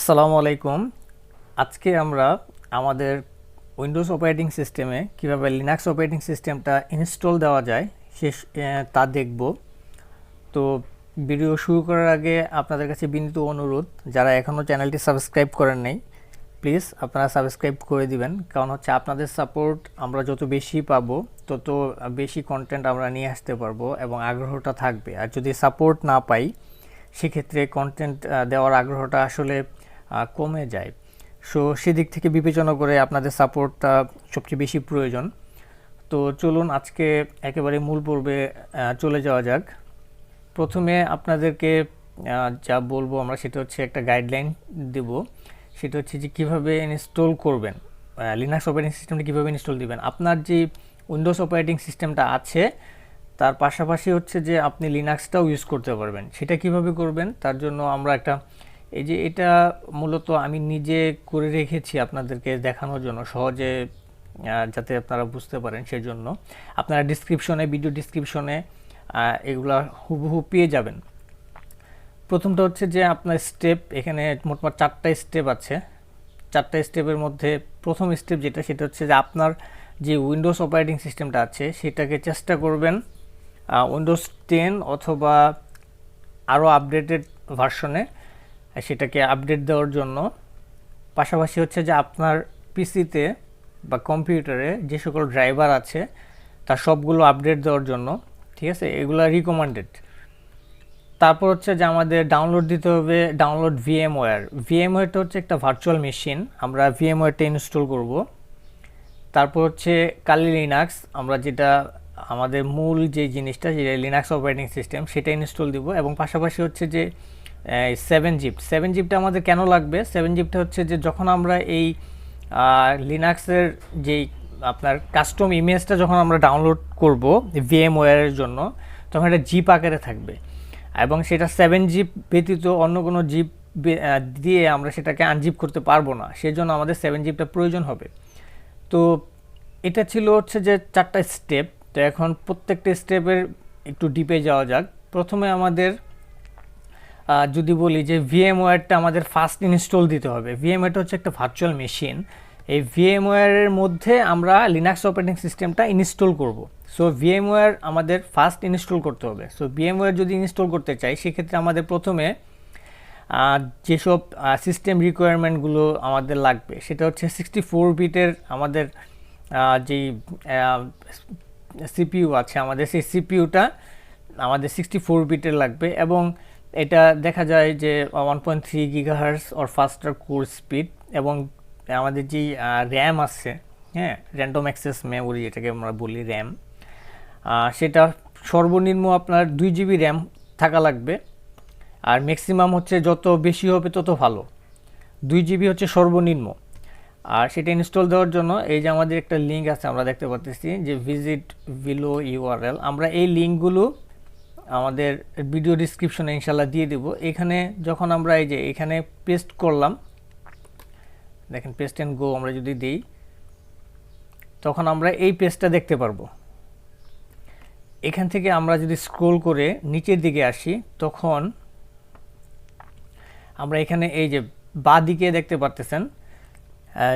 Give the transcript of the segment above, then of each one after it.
আসসালামু আলাইকুম। আজকে আমরা আমাদের উইন্ডোজ অপারেটিং সিস্টেমে কিভাবে লিনাক্স অপারেটিং সিস্টেমটা ইনস্টল দেওয়া যায় তা দেখব। তো ভিডিও শুরু করার আগে আপনাদের কাছে বিনীত অনুরোধ, যারা এখনও চ্যানেলটি সাবস্ক্রাইব করেন নাই প্লিজ আপনারা সাবস্ক্রাইব করে দিবেন। কারণ হচ্ছে আপনাদের সাপোর্ট আমরা যত বেশি পাবো তত বেশি কন্টেন্ট আমরা নিয়ে আসতে পারবো এবং আগ্রহটা থাকবে। আর যদি সাপোর্ট না পাই সেক্ষেত্রে কন্টেন্ট দেওয়ার আগ্রহটা আসলে কমে যায়। সো সেদিক থেকে বিবেচনা করে আপনাদের সাপোর্টটা সবচেয়ে বেশি প্রয়োজন। তো চলুন আজকে একেবারে মূল পর্বে চলে যাওয়া যাক। প্রথমে আপনাদেরকে যা বলবো আমরা সেটা হচ্ছে একটা গাইডলাইন দেব। সেটা হচ্ছে যে কীভাবে ইনস্টল করবেন, লিনাক্স অপারেটিং সিস্টেমটা কীভাবে ইনস্টল দিবেন। আপনার যে উইন্ডোজ অপারেটিং সিস্টেমটা আছে তার পাশাপাশি হচ্ছে যে আপনি লিনাক্সটাও ইউজ করতে পারবেন। সেটা কিভাবে করবেন তার জন্য আমরা একটা এটা মূলত আমি নিজে করে রেখেছি আপনাদেরকে দেখানোর জন্য, সহজে যাতে আপনারা বুঝতে পারেন। সেজন্য আপনারা ভিডিও ডিসক্রিপশনে এগুলা হুবহু পেয়ে যাবেন। প্রথমটা হচ্ছে যে আপনার স্টেপ, এখানে মোটমাট 4টা স্টেপ আছে। 4টা স্টেপের মধ্যে প্রথম স্টেপ সেটা হচ্ছে যে আপনার যে উইন্ডোজ অপারেটিং সিস্টেমটা আছে সেটাকে চেষ্টা করবেন উইন্ডোজ 10 অথবা আরও আপডেটেড ভার্সনে সেটাকে আপডেট দেওয়ার জন্য। পাশাপাশি হচ্ছে যে আপনার পিসিতে বা কম্পিউটারে যে সকল ড্রাইভার আছে তার সবগুলো আপডেট দেওয়ার জন্য, ঠিক আছে, এগুলো রিকমেন্ডেড। তারপর হচ্ছে যে আমাদের ডাউনলোড দিতে হবে ভিএমওয়্যারটা হচ্ছে একটা ভার্চুয়াল মেশিন, আমরা ভিএমওয়্যারটা ইনস্টল করব। তারপর হচ্ছে কালি লিনাক্স, আমরা যেটা আমাদের মূল যে জিনিসটা যেটা লিনাক্স অপারেটিং সিস্টেম সেটা ইনস্টল দিব। এবং পাশাপাশি হচ্ছে যে 7জিপটা আমাদের কেন লাগবে? 7জিপটা হচ্ছে যে যখন আমরা এই লিনাক্সের যেই আপনার কাস্টম ইমেজটা যখন আমরা ডাউনলোড করব ভিএমওয়্যারের জন্য, তখন এটা জিপ আকারে থাকবে এবং সেটা 7জিপ ব্যতীত অন্য কোনো জিপ দিয়ে আমরা সেটাকে আনজিপ করতে পারবো না। সেজন্য আমাদের 7জিপটা প্রয়োজন হবে। তো এটা ছিল হচ্ছে যে 4টা স্টেপ। তো এখন প্রত্যেকটা স্টেপের একটু ডিপে যাওয়া যাক। প্রথমে আমাদের যদি বলি যে ভিএমওয়্যারটা আমাদের ফার্স্ট ইনস্টল দিতে হবে। ভিএমওয়্যারটা হচ্ছে একটা ভার্চুয়াল মেশিন। এই ভিএমওয়্যারের মধ্যে আমরা লিনাক্স অপারেটিং সিস্টেমটা ইনস্টল করব। সো ভিএমওয়্যার আমাদের ফার্স্ট ইনস্টল করতে হবে। সো ভিএমওয়্যার যদি ইনস্টল করতে চাই সেক্ষেত্রে আমাদের প্রথমে যেসব সিস্টেম রিকোয়ারমেন্টগুলো আমাদের লাগবে সেটা হচ্ছে 64 বিটের আমাদের যেই সিপিইউ আছে আমাদের, সেই সিপিইউটা আমাদের 64 বিটের লাগবে। এবং এটা দেখা যায় যে 1.3 GHz অর ফাস্টার কোর স্পিড। এবং আমাদের যেই র্যাম আছে, হ্যাঁ, র্যান্ডম অ্যাক্সেস মেমোরি এটাকে আমরা বলি র্যাম, সেটা সর্বনিম্ন আপনার 2 GB র্যাম থাকা লাগবে। আর ম্যাক্সিমাম হচ্ছে যত বেশি হবে তত ভালো, 2 GB হচ্ছে সর্বনিম্ন। আর সেটা ইনস্টল দেওয়ার জন্য এই যে আমাদের একটা লিঙ্ক আছে, আমরা দেখতে পাচ্ছি যে ভিজিট বিলো ইউআরএল। আমরা এই লিঙ্কগুলো আমাদের ভিডিও ডিসক্রিপশনে ইনশাল্লাহ দিয়ে দেব। এখানে যখন আমরা এই যে এখানে পেস্ট করলাম, দেখেন পেস্ট অ্যান্ড গো আমরা যদি দিই তখন আমরা এই পেজটা দেখতে পারবো। এখান থেকে আমরা যদি স্ক্রল করে নিচের দিকে আসি তখন আমরা এখানে এই যে বাঁ দিকে দেখতে পারতেছেন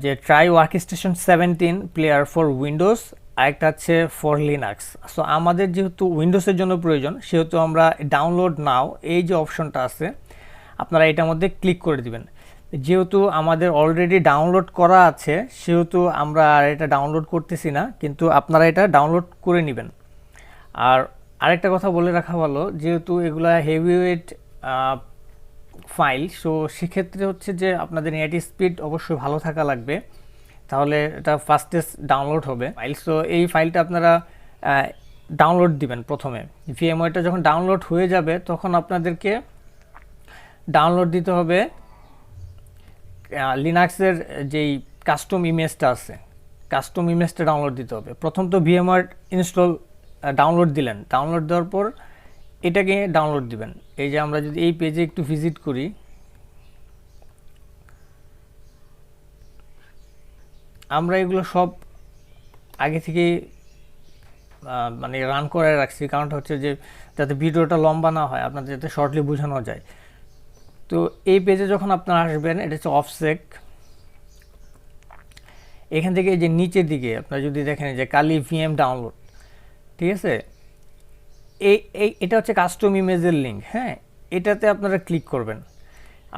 যে try workstation 17 player for Windows, আরেকটা আছে ফর লিনাক্স। সো আমাদের যেহেতু উইন্ডোজের জন্য প্রয়োজন সেহেতু আমরা ডাউনলোড নাও এই যে অপশনটা আছে আপনারা এটার মধ্যে ক্লিক করে দিবেন। যেহেতু আমাদের অলরেডি ডাউনলোড করা আছে সেহেতু আমরা আর এটা ডাউনলোড করতেছি না, কিন্তু আপনারা এটা ডাউনলোড করে নেবেন। আর আরেকটা কথা বলে রাখা ভালো, যেহেতু এগুলা হেভিওয়েট ফাইল, সো সেক্ষেত্রে হচ্ছে যে আপনাদের নেট স্পিড অবশ্যই ভালো থাকা লাগবে, তাহলে এটা ফাস্টেস্ট ডাউনলোড হবে ফাইল। সো এই ফাইলটা আপনারা ডাউনলোড দিবেন প্রথমে। ভিএমওয়্যারটা যখন ডাউনলোড হয়ে যাবে তখন আপনাদেরকে ডাউনলোড দিতে হবে লিনাক্সের যেই কাস্টম ইমেজটা আছে, কাস্টম ইমেজটা ডাউনলোড দিতে হবে। প্রথম তো ভিএমওয়্যার ডাউনলোড দিলেন, ডাউনলোড দেওয়ার পর এটাকে ডাউনলোড দিবেন। এই যে আমরা যদি এই পেজে একটু ভিজিট করি, আমরা এগুলো সব আগে থেকে মানে রান করে রাখছি, কারণটা হচ্ছে যে যাতে ভিডিওটা লম্বা না হয়, আপনাদের যাতে শর্টলি বোঝানো যায়। তো এই পেজে যখন আপনারা আসবেন, এটা হচ্ছে অফসেক। এখান থেকে এই যে নিচের দিকে আপনারা যদি দেখেন যে কালি ভিএম ডাউনলোড, ঠিক আছে, এটা হচ্ছে কাস্টম ইমেজের লিঙ্ক। হ্যাঁ, এটাতে আপনারা ক্লিক করবেন।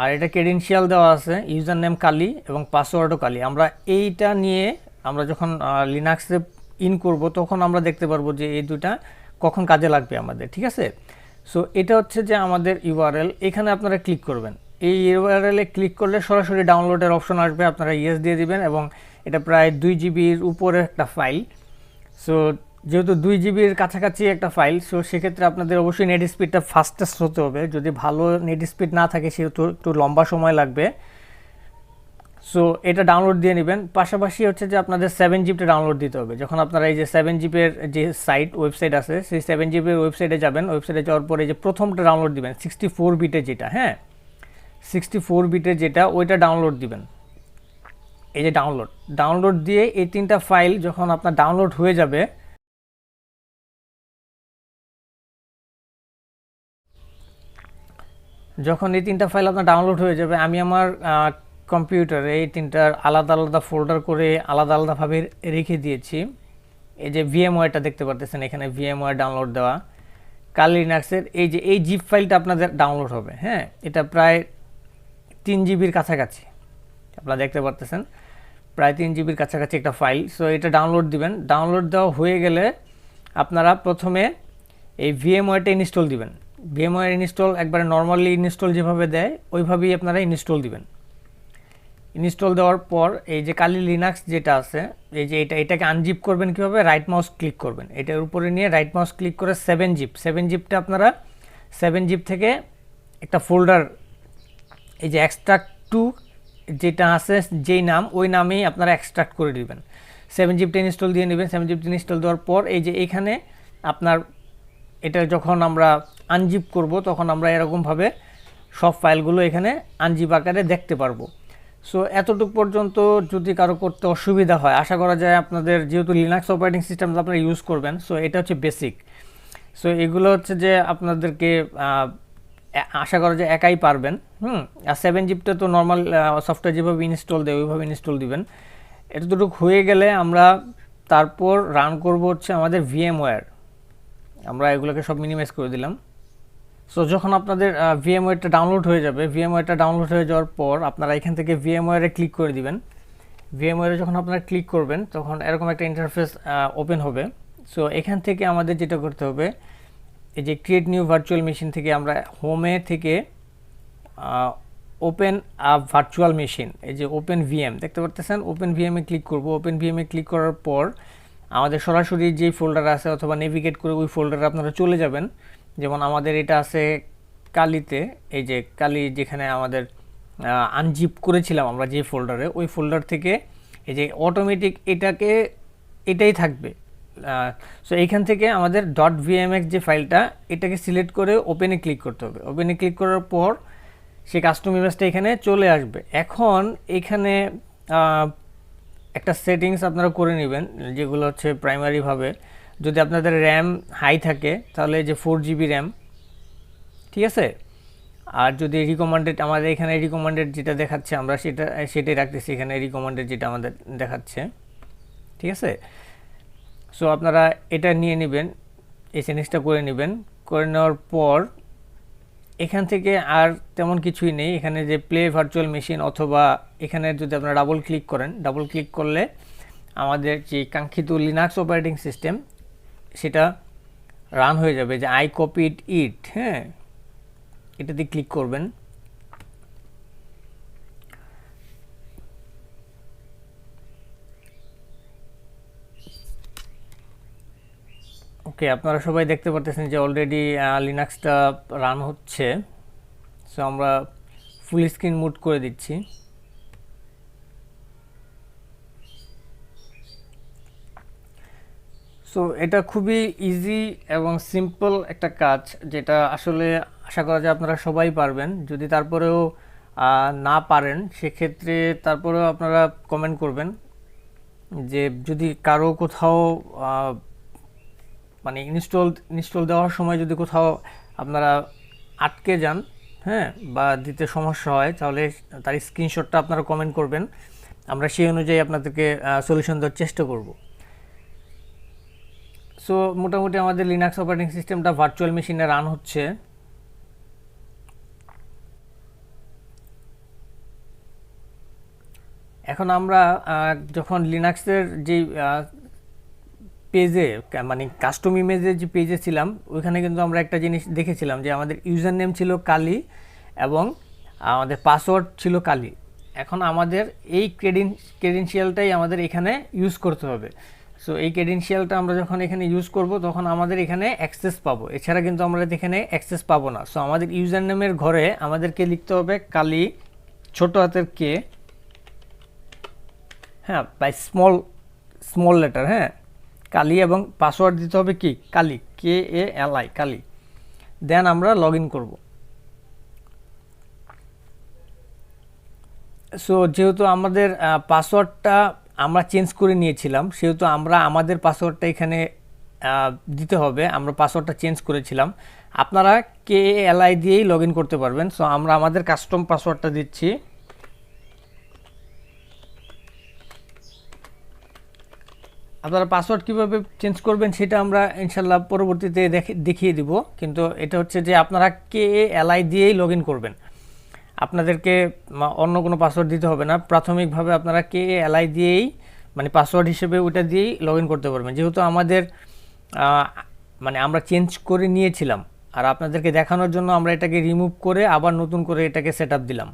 আর এটা ক্রেডেনশিয়াল দেওয়া আছে, ইউজার নেম কালি এবং পাসওয়ার্ডও কালি। আমরা এইটা নিয়ে আমরা যখন লিনাক্সে ইন করব তখন আমরা দেখতে পারবো যে এই দুটা কখন কাজে লাগবে আমাদের, ঠিক আছে। সো এটা হচ্ছে যে আমাদের ইউআরএল, এখানে আপনারা ক্লিক করবেন। এই ইউআরএলে ক্লিক করলে সরাসরি ডাউনলোডের অপশন আসবে, আপনারা ইয়েস দিয়ে দিবেন। এবং এটা প্রায় 2 জিবির উপরে একটা ফাইল। সো যেহেতু 2 জিবির কাছাকাছি একটা ফাইল, সো সেক্ষেত্রে আপনাদের অবশ্যই নেট স্পিডটা ফাস্টেস্ট হতে হবে। যদি ভালো নেট স্পিড না থাকে সেহেতু একটু লম্বা সময় লাগবে। সো এটা ডাউনলোড দিয়ে নেবেন। পাশাপাশি হচ্ছে যে আপনাদের 7 জিবিটা ডাউনলোড দিতে হবে। যখন আপনারা এই যে 7 জিবির যে ওয়েবসাইট আছে, সেই 7 জিবির ওয়েবসাইটে যাবেন। ওয়েবসাইটে যাওয়ার পরে যে প্রথমটা ডাউনলোড দিবেন 64 বিটের যেটা, হ্যাঁ 64 বিটের যেটা, ওইটা ডাউনলোড দিবেন। এই যে ডাউনলোড দিয়ে এই 3টা ফাইল যখন আপনার ডাউনলোড হয়ে যাবে, যখন এই 3টা ফাইল আপনার ডাউনলোড হয়ে যাবে, আমি আমার কম্পিউটারে এই 3টার আলাদা আলাদা ফোল্ডার করে আলাদা আলাদাভাবে রেখে দিয়েছি। এই যে ভিএমওয়্যারটা দেখতে পারতেছেন, এখানে ভিএমওয়্যার ডাউনলোড দেওয়া। কালি লিনাক্সের এই জিপ ফাইলটা আপনাদের ডাউনলোড হবে। হ্যাঁ, এটা প্রায় 3 জিবির কাছাকাছি, আপনারা দেখতে পারতেছেন প্রায় 3 জিবির কাছাকাছি একটা ফাইল। সো এটা ডাউনলোড দিবেন। ডাউনলোড দেওয়া হয়ে গেলে আপনারা প্রথমে এই ভিএমওয়্যারটা ইনস্টল দিবেন। ভিএমওয়্যার ইনস্টল একবারে নর্মালি ইনস্টল যেভাবে দেয় ওইভাবেই আপনারা ইনস্টল দিবেন। ইনস্টল দেওয়ার পর এই যে কালি লিনাক্স যেটা আছে, এই যে এটাকে আনজিপ করবেন কীভাবে, রাইট মাউস ক্লিক করবেন, এটার উপরে নিয়ে রাইট মাউস ক্লিক করে 7 জিপটা আপনারা 7 জিপ থেকে একটা ফোল্ডার, এই যে এক্সট্রাক্ট টু যেটা আছে যেই নাম, ওই নামেই আপনারা এক্সট্রাক্ট করে দিবেন। 7 জিপটা ইনস্টল দিয়ে নেবেন। 7 জিপটা ইনস্টল দেওয়ার পর এই যে এখানে আপনার এটা যখন আমরা আনজিপ করব তখন আমরা এরকমভাবে সব ফাইলগুলো এখানে আনজিপ আকারে দেখতে পারবো। সো এতটুকু পর্যন্ত যদি কারো করতে অসুবিধা হয়, আশা করা যায় আপনাদের যেহেতু লিনাক্স অপারেটিং সিস্টেম আপনারা ইউজ করবেন, সো এটা হচ্ছে বেসিক। সো এগুলো হচ্ছে যে আপনাদেরকে আশা করা যায় একাই পারবেন। আর 7 জিপটা তো নর্মাল সফটওয়্যার যেভাবে ইনস্টল দেয় ওইভাবে ইনস্টল দিবেন। এতটুকু হয়ে গেলে আমরা তারপর রান করব হচ্ছে আমাদের ভিএমওয়্যার। আমরা এগুলোকে সব মিনিমাইজ করে দিলাম। সো যখন আপনাদের ভিএমওয়্যারটা ডাউনলোড হয়ে যাবে, ভিএমওয়্যারটা ডাউনলোড হয়ে যাওয়ার পর আপনারা এখান থেকে ভিএমওয়্যারে ক্লিক করে দিবেন। ভিএমওয়্যারে যখন আপনারা ক্লিক করবেন তখন এরকম একটা ইন্টারফেস ওপেন হবে। সো এখান থেকে আমাদের যেটা করতে হবে, এই যে ক্রিয়েট নিউ ভার্চুয়াল মেশিন থেকে আমরা হোমে থেকে ওপেন আ ভার্চুয়াল মেশিন, এই যে ওপেন ভিএম দেখতে পারতেছেন, ওপেন ভিএমে ক্লিক করব। ওপেন ভিএমে ক্লিক করার পর আমাদের সরাসরি যেই ফোল্ডার আছে অথবা নেভিগেট করে ওই ফোল্ডারে আপনারা চলে যাবেন। যেমন আমাদের এটা আছে কালিতে, এই যে কালি যেখানে আমাদের আনজিপ করেছিলাম আমরা যে ফোল্ডারে, ওই ফোল্ডার থেকে এই যে অটোমেটিক এটাই থাকবে। সো এইখান থেকে আমাদের .vmx যে ফাইলটা, এটাকে সিলেক্ট করে ওপেনে ক্লিক করতে হবে। ওপেনে ক্লিক করার পর সেই কাস্টম ইমেজটা এখানে চলে আসবে। এখন এখানে একটা সেটিংস আপনারা করে নেবেন, যেগুলো হচ্ছে প্রাইমারিভাবে যদি আপনাদের র্যাম হাই থাকে তাহলে যে 4 জিবি র্যাম, ঠিক আছে। আর যদি রিকমেন্ডেড, আমাদের এখানে রিকমেন্ডেড যেটা দেখাচ্ছে আমরা সেটাই রাখতেছি, এখানে রিকমেন্ডেড যেটা আমাদের দেখাচ্ছে, ঠিক আছে। সো আপনারা এটা নিয়ে নেবেন, এই সেটিংসটা করে নেবেন। করে নেওয়ার পর এখান থেকে আর তেমন কিছুই নেই। এখানে যে প্লে ভার্চুয়াল মেশিন, অথবা এখানে যদি আপনারা ডাবল ক্লিক করেন, ডাবল ক্লিক করলে আমাদের যে কাঙ্ক্ষিত লিনাক্স অপারেটিং সিস্টেম সেটা রান হয়ে যাবে। যে আই কপিড ইট, হ্যাঁ, এটাতে ক্লিক করবেন। ওকে, আপনারা সবাই দেখতে পারতেছেন যে অলরেডি লিনাক্সটা রান হচ্ছে। সো আমরা ফুল স্ক্রিন মুড করে দিচ্ছি। সো এটা খুবই ইজি এবং সিম্পল একটা কাজ, যেটা আসলে আশা করা যায় আপনারা সবাই পারবেন। যদি তারপরেও না পারেন সেক্ষেত্রে তারপরেও আপনারা কমেন্ট করবেন, যে যদি কারো কোথাও মানে ইনস্টল দেওয়ার সময় যদি কোথাও আপনারা আটকে যান হ্যাঁ, বা দিতে সমস্যা হয়, তাহলে তার স্ক্রিনশটটা আপনারা কমেন্ট করবেন, আমরা সেই অনুযায়ী আপনাদেরকে সলিউশন দেওয়ার চেষ্টা করব। সো মোটামুটি আমাদের লিনাক্স অপারেটিং সিস্টেমটা ভার্চুয়াল মেশিনে রান হচ্ছে। এখন আমরা যখন লিনাক্সের যে পেজে মানে কাস্টম ইমেজের যে পেজে ছিলাম, ওইখানে কিন্তু আমরা একটা জিনিস দেখেছিলাম যে আমাদের ইউজার নেম ছিল কালি এবং আমাদের পাসওয়ার্ড ছিল কালি। এখন আমাদের এই ক্রেডেনশিয়ালটাই আমাদের এখানে ইউজ করতে হবে। সো এই ক্রেডেনশিয়ালটা আমরা যখন এখানে ইউজ করব তখন আমাদের এখানে অ্যাক্সেস পাবো, এছাড়া কিন্তু আমরা এখানে অ্যাক্সেস পাবো না। সো আমাদের ইউজার নেমের ঘরে আমাদেরকে লিখতে হবে কালি, ছোট হাতের কে, হ্যাঁ, বাই স্মল লেটার, হ্যাঁ, কালি, এবং পাসওয়ার্ড দিতে হবে কি কালি, KALI, কালি। দেন আমরা লগ ইন করবো। সো যেহেতু আমাদের পাসওয়ার্ডটা আমরা চেঞ্জ করে নিয়েছিলাম, সেহেতু আমরা আমাদের পাসওয়ার্ডটা এখানে দিতে হবে। আমরা পাসওয়ার্ডটা চেঞ্জ করেছিলাম, আপনারা KALI দিয়েই লগ ইন করতে পারবেন। সো আমরা আমাদের কাস্টম পাসওয়ার্ডটা দিচ্ছি। আপনারা পাসওয়ার্ড কীভাবে চেঞ্জ করবেন সেটা আমরা ইনশাল্লাহ পরবর্তীতে দেখিয়ে দিব, কিন্তু এটা হচ্ছে যে আপনারা KALI দিয়েই লগ ইন করবেন, আপনাদেরকে অন্য কোনো পাসওয়ার্ড দিতে হবে না। প্রাথমিকভাবে আপনারা KALI দিয়েই মানে পাসওয়ার্ড হিসেবে ওটা দিয়েই লগ ইন করতে পারবেন, যেহেতু আমাদের মানে আমরা চেঞ্জ করে নিয়েছিলাম, আর আপনাদেরকে দেখানোর জন্য আমরা এটাকে রিমুভ করে আবার নতুন করে এটাকে সেট আপ দিলাম।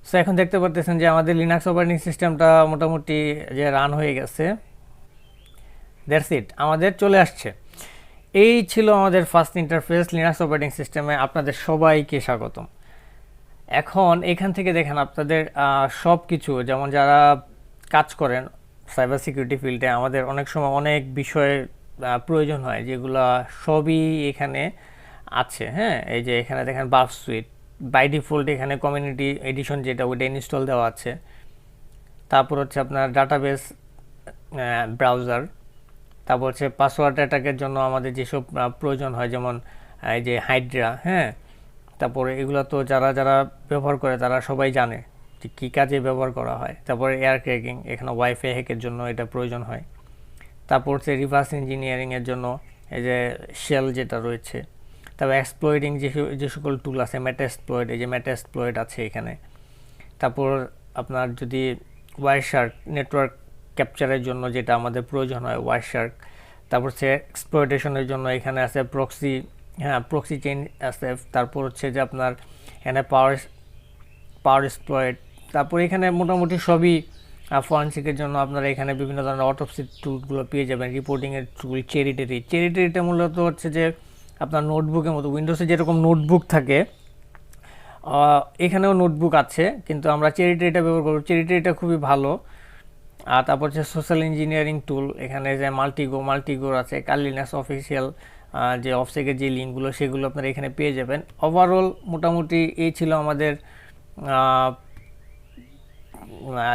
সো এখন দেখতে পারতেছেন যে আমাদের লিনাক্স অপারেটিং সিস্টেমটা মোটামুটি যে রান হয়ে গেছে। দ্যাটস ইট, আমাদের চলে আসছে। এই ছিল আমাদের ফার্স্ট ইন্টারফেস লিনাক্স অপারেটিং সিস্টেমে। আপনাদের সবাইকে স্বাগতম। এখন এখান থেকে দেখেন আপনাদের সব কিছু, যেমন যারা কাজ করেন সাইবার সিকিউরিটি ফিল্ডে, আমাদের অনেক সময় অনেক বিষয়ের প্রয়োজন হয়, যেগুলো সবই এখানে আছে। হ্যাঁ, এই যে এখানে দেখেন বাফ সুইট, বাই ডিফল্ট এখানে কমিউনিটি এডিশন যেটা, ওইটা ইনস্টল দেওয়া আছে। তারপর হচ্ছে আপনার ডাটাবেস ব্রাউজার, তারপর হচ্ছে পাসওয়ার্ড অ্যাটাকের জন্য আমাদের যেসব প্রয়োজন হয়, যেমন এই যে হাইড্রা, হ্যাঁ, তারপরে এগুলো তো যারা যারা ব্যবহার করে তারা সবাই জানে যে কী কাজে ব্যবহার করা হয়। তারপরে এয়ার ক্র্যাকিং, এখানে ওয়াইফাই হ্যাকের জন্য এটা প্রয়োজন হয়। তারপর হচ্ছে রিভার্স ইঞ্জিনিয়ারিংয়ের জন্য এই যে শেল যেটা রয়েছে। তারপর এক্সপ্লয়েটিং যে সকল টুল আছে, মেটাএক্সপ্লয়েট, এই যে মেটাএক্সপ্লয়েট আছে এখানে। তারপর আপনার যদি ওয়াইরশার্ক, নেটওয়ার্ক ক্যাপচারের জন্য যেটা আমাদের প্রয়োজন হয়, ওয়াইরশার্ক। তারপর হচ্ছে এক্সপ্লয়েটেশনের জন্য এখানে আছে প্রক্সি, হ্যাঁ, প্রক্সি চেইন আছে। তারপর হচ্ছে যে আপনার এখানে পাওয়ার এক্সপ্লয়েট। তারপর এখানে মোটামুটি সবই ফরেনসিকের জন্য আপনারা এখানে বিভিন্ন ধরনের অটোপসি টুলগুলো পেয়ে যাবেন, রিপোর্টিংয়ের টুল, চেরিটেরিটা মূলত হচ্ছে যে আপনার নোটবুকের মতো, উইন্ডোজে যেরকম নোটবুক থাকে এখানেও নোটবুক আছে, কিন্তু আমরা চেরিটেরিটা ব্যবহার করব। চেরিটেরিটা খুবই ভালো। আর তারপর হচ্ছে সোশ্যাল ইঞ্জিনিয়ারিং টুল, এখানে যে মাল্টিগোর আছে, লিনাক্স অফিসিয়াল যে অফসেকের যে লিঙ্কগুলো, সেগুলো আপনারা এখানে পেয়ে যাবেন। ওভারঅল মোটামুটি এই ছিল আমাদের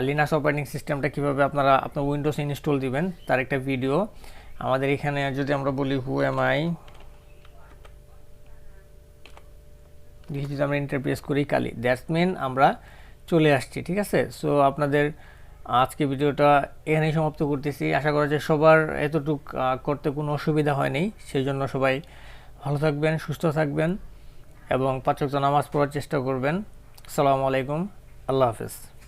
লিনাক্স অপারেটিং সিস্টেমটা কীভাবে আপনারা আপনার উইন্ডোজ ইনস্টল দিবেন তার একটা ভিডিও। আমাদের এখানে যদি আমরা বলি যদি আমরা ইন্টারপ্রেস করি কালি, দ্যাটস মিন আমরা চলে আসছি। ঠিক আছে, সো আপনাদের আজকে ভিডিওটা এখানেই সমাপ্ত করতেছি। আশা করা যায় সবার এতটুক করতে কোনো অসুবিধা হয়নি। সেই জন্য সবাই ভালো থাকবেন, সুস্থ থাকবেন এবং 5 ওয়াক্ত নামাজ পড়ার চেষ্টা করবেন। আসসালামু আলাইকুম, আল্লাহ হাফেজ।